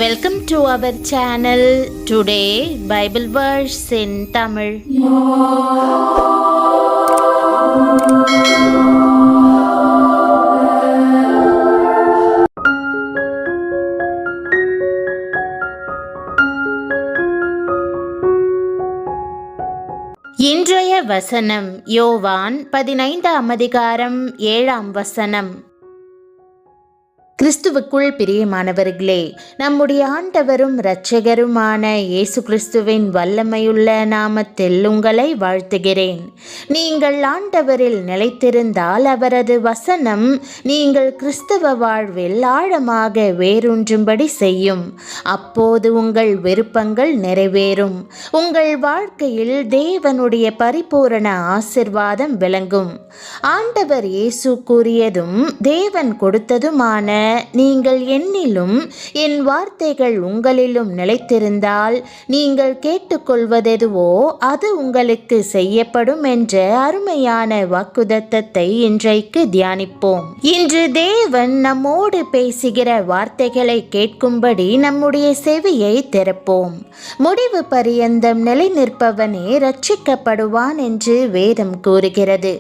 Welcome to our channel. Today Bible verse in Tamil. இன்றைய வசனம் யோவான் 15ஆம் அதிகாரம் 7ஆம் வசனம். கிறிஸ்துவுக்குள் பிரியமானவர்களே, நம்முடைய ஆண்டவரும் இரட்சகருமான இயேசு கிறிஸ்துவின் வல்லமையுள்ள நாமத்தில் உங்களை வாழ்த்துகிறேன். நீங்கள் ஆண்டவரில் நிலைத்திருந்தால் அவரது வசனம் நீங்கள் கிறிஸ்தவ வாழ்வில் ஆழமாக வேரூன்றும்படி செய்யும். அப்போது உங்கள் விருப்பங்கள் நிறைவேறும். உங்கள் வாழ்க்கையில் தேவனுடைய பரிபூரண ஆசிர்வாதம் விளங்கும். ஆண்டவர் இயேசு கூறியதும் தேவன் கொடுத்ததுமான நீங்கள் என்னிலும் என் வார்த்தைகள் உங்களிலும் நிலைத்திருந்தால் நீங்கள் கேட்டுக்கொள்வதெதுவோ அது உங்களுக்கு செய்யப்படும் என்ற அருமையான வாக்குத்தத்தத்தை இன்றைக்கு தியானிப்போம். இன்று தேவன் நம்மோடு பேசுகிற வார்த்தைகளை கேட்கும்படி நம்முடைய செவியை திறப்போம். முடிவு பரியந்தம் நிலை நிற்பவனே ரட்சிக்கப்படுவான் என்று வேதம் கூறுகிறது.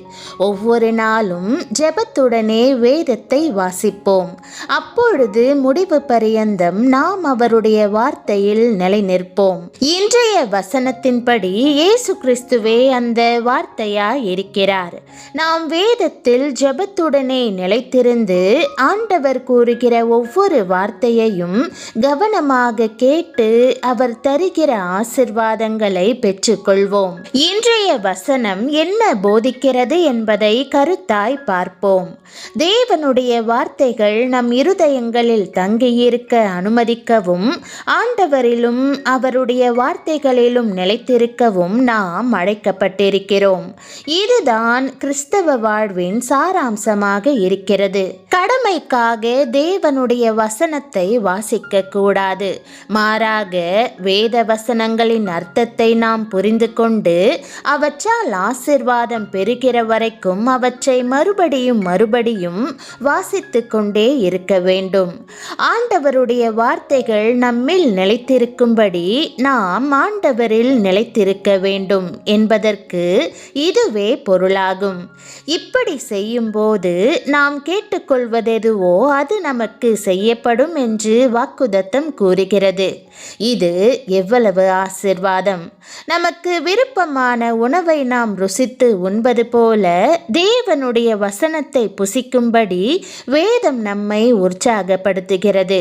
ஒவ்வொரு நாளும் ஜெபத்துடனே வேதத்தை வாசிப்போம். அப்பொழுது முடிவு பரியந்தம் நாம் அவருடைய வார்த்தையில் நிலை நிற்போம். இன்றைய வசனத்தின்படி இயேசு கிறிஸ்துவே அந்த வார்த்தையாய் இருக்கிறார். நாம் வேதத்தில் ஜெபத்துடனே நிலைத்திருந்து ஆண்டவர் கூறுகிற ஒவ்வொரு வார்த்தையையும் கவனமாக கேட்டு அவர் தருகிற ஆசிர்வாதங்களை பெற்றுக்கொள்வோம். இன்றைய வசனம் என்ன போதிக்கிறது என்பதை கருத்தாய் பார்ப்போம். தேவனுடைய வார்த்தைகள் நம் இருதயங்களில் தங்கியிருக்க அனுமதிக்கவும் ஆண்டவரிலும் அவருடைய வார்த்தைகளிலும் நிலைத்திருக்கவும் நாம் அழைக்கப்பட்டிருக்கிறோம். இதுதான் கிறிஸ்தவ வாழ்வின் சாராம்சமாக இருக்கிறது. கடமைக்காக தேவனுடைய வசனத்தை வாசிக்க கூடாது. மாறாக வேத வசனங்களின் அர்த்தத்தை நாம் புரிந்து கொண்டு அவற்றால் ஆசிர்வாதம் பெறுகிற வரைக்கும் அவற்றை மறுபடியும் வாசித்து கொண்டே இருக்க வேண்டும். ஆண்டவருடைய வார்த்தைகள் நம்மில் நிலைத்திருக்கும்படி நாம் ஆண்டவரில் நிலைத்திருக்க வேண்டும் என்பதற்கு இதுவே பொருளாகும். இப்படி செய்யும் போது நாம் கேட்டுக்கொள்வதெதுவோ அது நமக்கு செய்யப்படும் என்று வாக்குத்தத்தம் கூறுகிறது. இது எவ்வளவு ஆசீர்வாதம்! நமக்கு விருப்பமான உணவை நாம் ருசித்து உண்பது போல தேவனுடைய வசனத்தை புசிக்கும்படி வேதம் நம்மை உற்சாகப்படுத்துகிறது.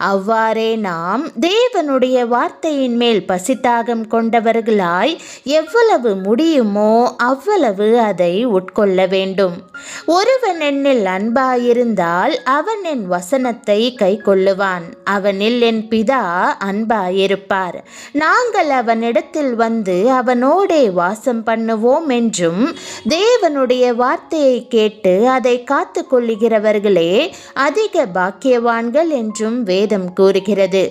அவ்வாறே நாம் தேவனுடைய வார்த்தையின் மேல் பசித்தாகம் கொண்டவர்களாய் எவ்வளவு முடியுமோ அவ்வளவு அதை உட்கொள்ள வேண்டும். ஒருவன் என்னில் அன்பாயிருந்தால் அவன் என் வசனத்தை கை கொள்ளுவான். அவனில் என் பிதா அன்பாயிருப்பார். நாங்கள் அவனிடத்தில் வந்து அவனோடே வாசம் பண்ணுவோம் என்றும் தேவனுடைய வார்த்தையை கேட்டு அதை காத்து கொள்ளுகிறவர்களே அதிக பாக்கியவான்கள் என்றும் வேதம் கூறுகிறது.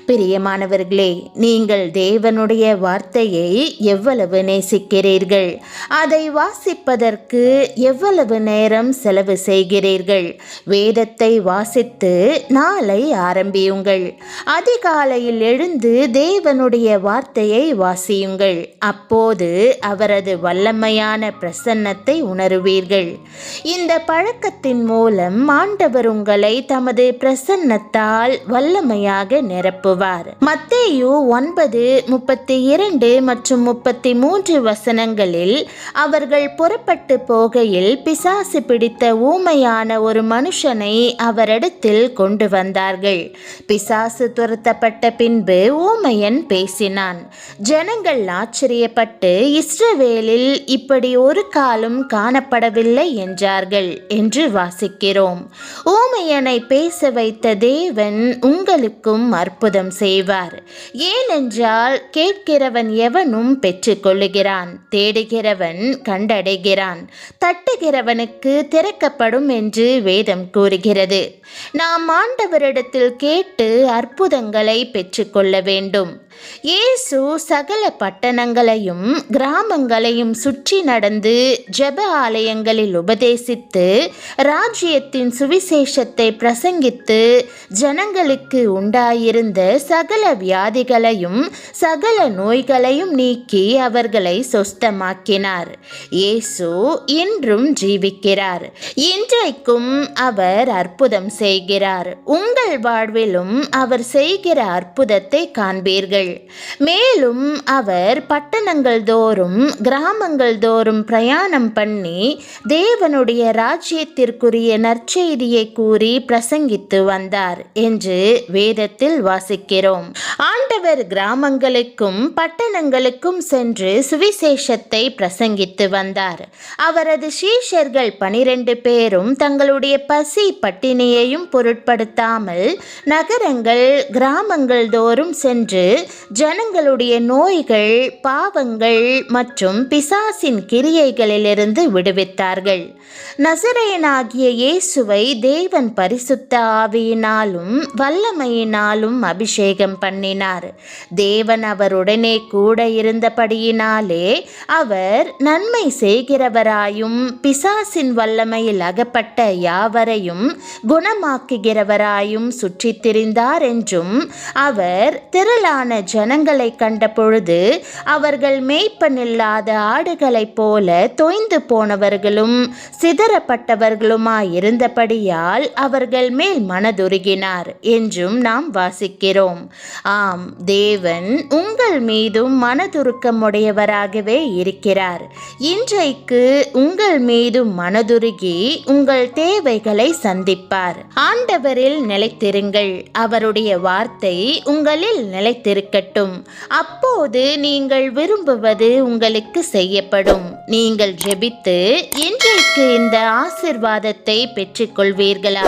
பிரியமானவர்களே, நீங்கள் தேவனுடைய வார்த்தையை எவ்வளவு நேசிக்கிறீர்கள்? அதை வாசிப்பதற்கு எவ்வளவு நேரம் செலவு செய்கிறீர்கள்? வேதத்தை வாசித்து நாளை ஆரம்பியுங்கள். அதிகாலையில் எழுந்து தேவனுடைய வார்த்தையை வாசியுங்கள். அப்போது அவரது வல்லமையான பிரசன்னத்தை உணருவீர்கள். இந்த பழக்கத்தின் மூலம் ஆண்டவர் உங்களை தமது பிரசன்னத்தால் வல்லமையாக நிரப்புவார். மத்தேயு 9:32 மற்றும் 33 வசனங்களில் அவர்கள் புறப்பட்டு போகையில் பிசாசு பிடித்த ஊமையான ஒரு மனுஷனை அவரிடத்தில் கொண்டு வந்தார்கள். பிசாசு துரத்தப்பட்ட பின்பு ஊமையன் பேசினான். ஜனங்கள் ஆச்சரியப்பட்டு இஸ்ரவேலில் இப்படி ஒரு காலம் காணப்படவில்லை என்றார்கள் என்று வாசிக்கிறோம். ஊமையனை பேச வைத்த தேவன் உங்களுக்கும் அற்புதம் செய்வார். ஏனென்றால் கேட்கிறவன் எவனும் பெற்றுக்கொள்ளுகிறான், தேடுகிறவன் கண்டடைகிறான், தட்டுகிறவனுக்கு திறக்கப்படும் என்று வேதம் கூறுகிறது. நாம் ஆண்டவரிடத்தில் கேட்டு அற்புதங்களை பெற்றுக்கொள்ள வேண்டும். இயேசு சகல பட்டணங்களையும் கிராமங்களையும் சுற்றி நடந்து ஜெப ஆலயங்களில் உபதேசித்து ராஜ்யத்தின் சுவிசேஷத்தை பிரசங்கித்து ஜனங்களுக்கு உண்டாயிருந்த சகல வியாதிகளையும் சகல நோய்களையும் நீக்கி அவர்களை சொஸ்தமாக்கினார். இயேசு இன்றும் ஜீவிக்கிறார். இன்றைக்கும் அவர் அற்புதம் செய்கிறார். உங்கள் வாழ்விலும் அவர் செய்கிற அற்புதத்தை காண்பீர்கள். மேலும் அவர் பட்டணங்கள் தோறும் கிராமங்கள் தோறும் பிரயாணம் பண்ணி தேவனுடைய ராஜ்யத்திற்குரிய நற்செய்தியை கூறி பிரசங்கித்து வந்தார் என்று வேதத்தில் வாசிக்கிறோம். ஆண்டவர் கிராமங்களுக்கும் பட்டணங்களுக்கும் சென்று சுவிசேஷத்தை பிரசங்கித்து வந்தார். அவரது சீஷர்கள் 12 பேரும் தங்களுடைய பசி பட்டினியையும் பொருட்படுத்தாமல் நகரங்கள் கிராமங்கள் தோறும் சென்று ஜனங்களுடைய நோய்கள் பாவங்கள் மற்றும் பிசாசின் கிரியைகளிலிருந்து விடுவித்தார்கள். நசரேயனாகிய இயேசுவை தேவன் பரிசுத்த ஆவியினாலும் வல்லமையினாலும் அபிஷேகம் பண்ணினார். தேவன் அவருடனே கூட இருந்தபடியினாலே அவர் நன்மை செய்கிறவராயும் பிசாசின் வல்லமையில் அகப்பட்ட யாவரையும் குணமாக்குகிறவராயும் சுற்றித் திரிந்தார் என்றும், அவர் திரளான ஜனங்களை கண்ட பொழுது அவர்கள் மேய்ப்பனில்லாத ஆடுகளைப் போல தோய்ந்து போனவர்களும் சிதறப்பட்டவர்களுமாயிருந்தபடியால் அவர்கள் மேல் மனதுருகினார் என்றும் நாம் வாசிக்கிறோம். ஆம், தேவன் உங்கள் மீதும் மனதுருக்கமுடையவராகவே இருக்கிறார். இன்றைக்கு உங்கள் மீதும் மனதுருகி உங்கள் தேவைகளை சந்திப்பார். ஆண்டவரில் நிலைத்திருங்கள். அவருடைய வார்த்தை உங்களில் நிலைத்திருக்கட்டும். அப்போது நீங்கள் விரும்புவது உங்களுக்கு செய்யப்படும். நீங்கள் ஜெபித்து இன்றைக்கு இந்த ஆசீர்வாதத்தை பெற்றுக்கொள்வீர்களா?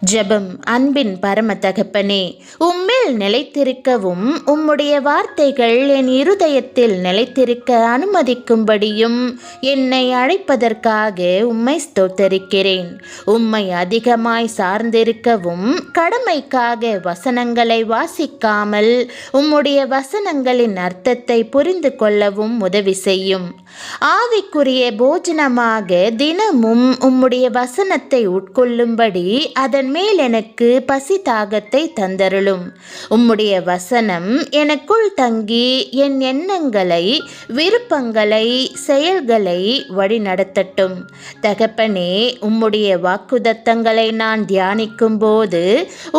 ஜெபம். அன்பின் பரம தகப்பனே, உம்மில் நிலைத்திருக்கவும் உம்முடைய வார்த்தைகள் என் இருதயத்தில் நிலைத்திருக்க அனுமதிக்கும்படியும் என்னை அழைப்பதற்காக உம்மை ஸ்தோத்தரிக்கிறேன். உம்மை அதிகமாய் சார்ந்திருக்கவும் கடமைக்காக வசனங்களை வாசிக்காமல் உம்முடைய வசனங்களின் அர்த்தத்தை புரிந்து கொள்ளவும் உதவி செய்யும். ஆவிக்குரிய போஜனமாக தினமும் உம்முடைய வசனத்தை உட்கொள்ளும்படி அதன் மேல் எனக்கு பசி தாகத்தை தந்தருளும். உம்முடைய வசனம் எனக்குள் தங்கி என் எண்ணங்களை விருப்பங்களை செயல்களை வழிநடத்தட்டும். தகப்பனே, உம்முடைய வாக்குதத்தங்களை நான் தியானிக்கும் போது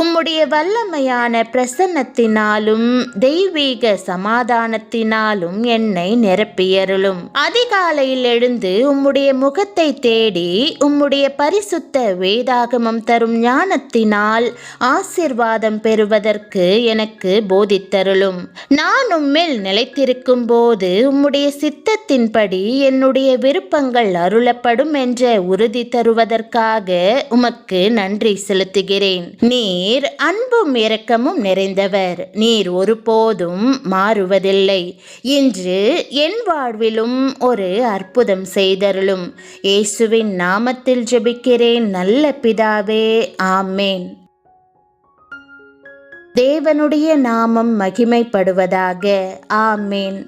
உம்முடைய வல்லமையான பிரசன்னத்தினாலும் தெய்வீக சமாதானத்தினாலும் என்னை நிரப்பியருளும். அதிகாலையில் எழுந்து உம்முடைய முகத்தை தேடி உம்முடைய பரிசுத்த வேதாகமம் தரும் ஞானத்தினால் ஆசீர்வாதம் பெறுவதற்கு எனக்கு போதித்தருளும். நான் உம்மில் நிலைத்திருக்கும் போது உம்முடைய சித்தத்தின்படி என்னுடைய விருப்பங்கள் அருளப்படும் என்ற உறுதி தருவதற்காக உமக்கு நன்றி செலுத்துகிறேன். நீர் அன்பும் இரக்கமும் நிறைந்தவர். நீர் ஒருபோதும் மாறுவதில்லை. இன்று என் வாழ்விலும் ஒரு அற்புதம் செய்தருளும். இயேசுவின் நாமத்தில் ஜெபிக்கிறேன் நல்ல பிதாவே, ஆமேன். தேவனுடைய நாமம் மகிமைப்படுவதாக. ஆமேன்.